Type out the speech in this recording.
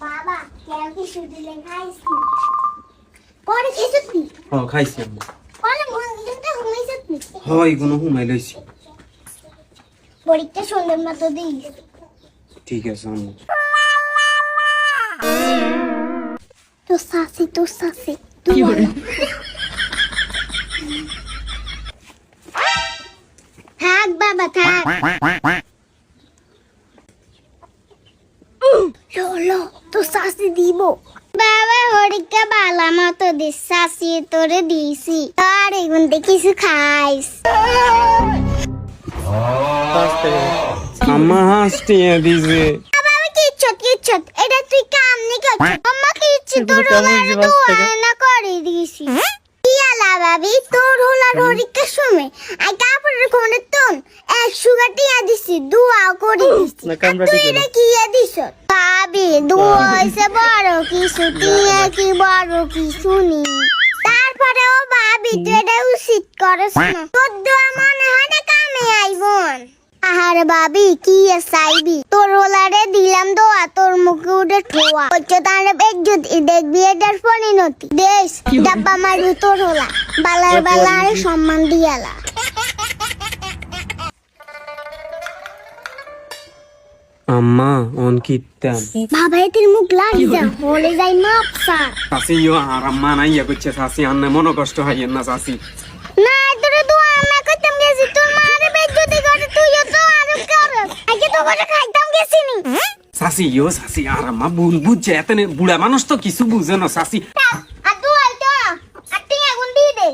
বাবা কেউ কি শুধিলে খাইছি পরে খেয়েছি ও খাইছি আম্মা পরে মন্দিরটা ঘুমাইছি হয় কোনো হুমাই লইছি পরীক্ষা সুন্দর মতো দিই ঠিক আছে আম্মা তো সাসি তুই বলো থাক বাবা থাক লো তো সাসি দিব বাবা হরিকা বালা মতো দিস সাসি তোরে দিছি আর এগুন কিছু খাইস আম্মা হাসটিয়ে দিছে বাবা কিচ্ছত এটা তুই কাম নি করছিস আম্মা কিচ্ছু তোর হলার না করে দিছি ইয়ালা বাবি তোর হলার হরিকা সময় আই কাপড়ের কোনে তোন 100 টাকা দিছি দুয়া করে দিছি তুই এটা কি দিছ ভাবি দুয়া হইছে বড় কিছু টিয়া কি বড় কিছু নি তারপরে ও ভাবি তুই এটা উচিত করছ না তোর দোয়া মনে হয় না কামে আইবন আহার ভাবি কি চাইবি তোর হোলারে দিলাম দোয়া তোর মুখে উঠে ঠোয়া হচ্ছে তাহলে একজুত দেখবি এটার পরিণতি দেশ ডাব্বা মারবি তোর হোলা বালার বালারে সম্মান দিয়ালা আম্মা অন কিতাম বাবা এতির মুখ লাগি যা হলে যাই মাপসা সাসি ইয়ো আর আম্মা না ইয়া করছে সাসি আন্নে মন কষ্ট হাইয়েন না সাসি না তোর দোয়া আমি কইতাম গেছি তোর মারে বেজ্জতি করে তুইও তো আরো কর আগে তো করে খাইতাম গেছি নি সাসি ইয়ো সাসি আর আম্মা ভুল বুঝছে এতনে বুড়া মানুষ তো কিছু বুঝে না সাসি আর দোয়া তো আর তুই আগুন দিয়ে দে